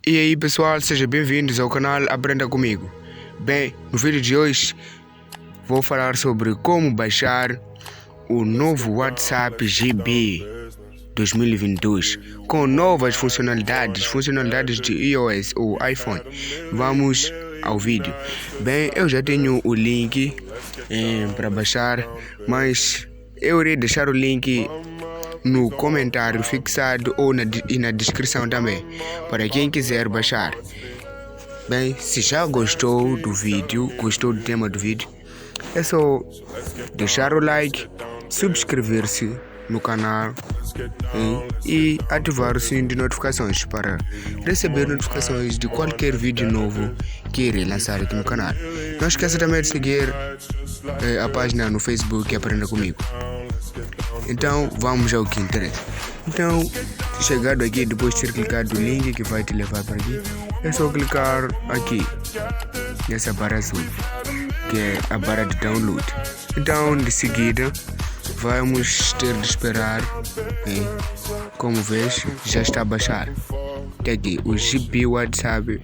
E aí pessoal, sejam bem-vindos ao canal Aprenda Comigo. Bem, no vídeo de hoje vou falar sobre como baixar o novo WhatsApp GB 2022 com novas funcionalidades de iOS ou iPhone. Vamos ao vídeo. Bem, eu já tenho o link para baixar, mas eu irei deixar o link no comentário fixado ou na descrição também, para quem quiser baixar. Bem, se já gostou do vídeo, gostou do tema do vídeo, é só deixar o like, subscrever-se no canal e ativar o sininho de notificações para receber notificações de qualquer vídeo novo que irei lançar aqui no canal. Não esqueça também de seguir a página no Facebook Aprenda Comigo. Então vamos ao que interessa. Então, chegado aqui, depois de ter clicado no link que vai te levar para aqui, é só clicar aqui nessa barra azul, que é a barra de download. Então, de seguida, vamos ter de esperar. Como vês, já está a baixar. Tem aqui o GB WhatsApp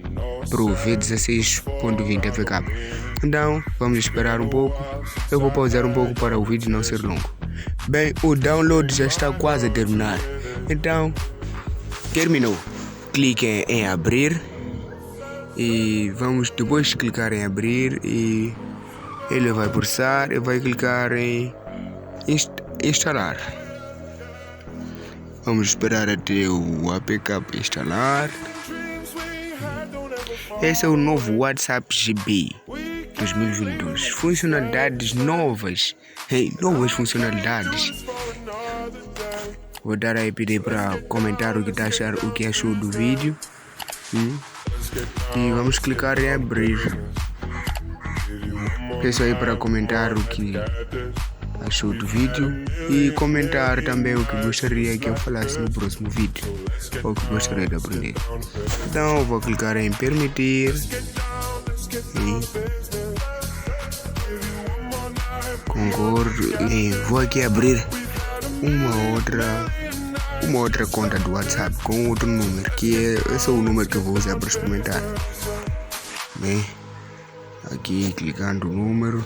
Pro V16.20 FK. Então, vamos esperar um pouco. Eu vou pausar um pouco para o vídeo não ser longo. Bem, o download já está quase a terminar. Então, terminou. Clique em abrir. E vamos depois clicar em abrir. E ele vai processar. E vai clicar em instalar. Vamos esperar até o APK instalar. Esse é o novo WhatsApp GB 2022. Funcionalidades novas. Novas funcionalidades. Vou dar aí pedir para comentar o que achou do vídeo. E vamos clicar em abrir. Peço aí para comentar o que achou do vídeo e comentar também o que gostaria que eu falasse no próximo vídeo, ou o que gostaria de aprender. Então vou clicar em permitir concordo e vou aqui abrir uma outra conta do WhatsApp com outro número, que esse é o número que eu vou usar para experimentar. Bem, aqui clicando no número.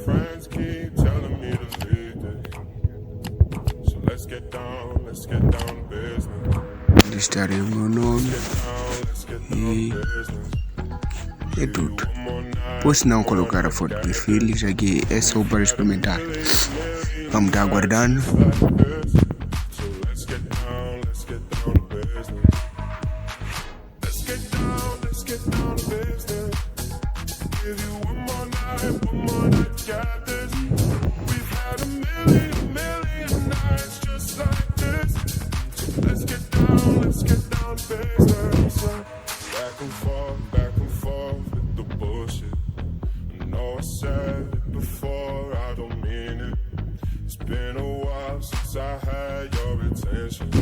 Friends keep telling me to leave this. So let's get down to business. Listarei o meu nome e é tudo. Posso não colocar a foto de perfil, já que é só para experimentar. Vamos estar aguardando. Back and forth with the bullshit. I know I said it before, I don't mean it. It's been a while since I had your attention, so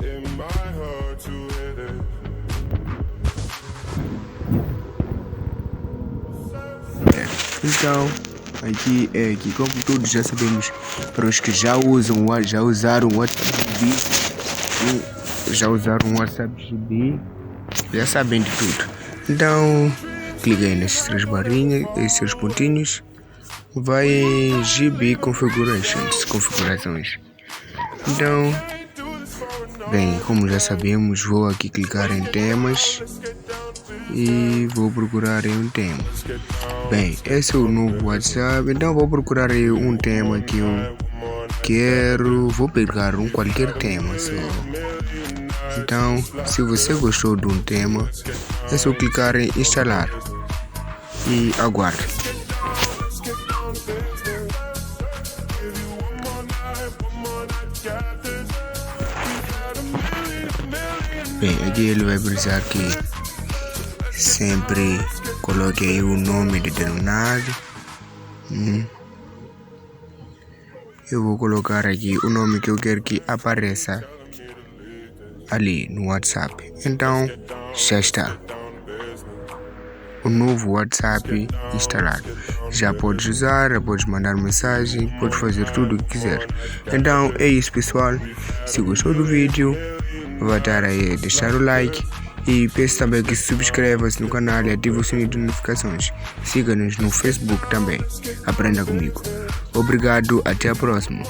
it might hurt to hit it. Então, aqui como todos já sabemos, para os que já usaram o WhatsApp GB, já sabem de tudo. Então, clica aí nessas três barrinhas, esses três pontinhos, vai em GB configurações. Então, bem, como já sabemos, vou aqui clicar em temas e vou procurar em um tema. Bem, esse é o novo WhatsApp, então vou procurar aí um tema que eu quero. Vou pegar qualquer tema só. Então, se você gostou de um tema, é só clicar em instalar e aguarde. Bem, aqui ele vai precisar que sempre coloque aí o nome determinado. eu vou colocar aqui o nome que eu quero que apareça ali no WhatsApp. Então já está o novo WhatsApp instalado. Já podes usar, já podes mandar mensagem, podes fazer tudo o que quiser. Então é isso, pessoal. Se gostou do vídeo, vai dar aí deixar o like e peço também que se subscreva-se no canal e ative o sininho de notificações. Siga-nos no Facebook também. Aprenda comigo. Obrigado, até a próxima.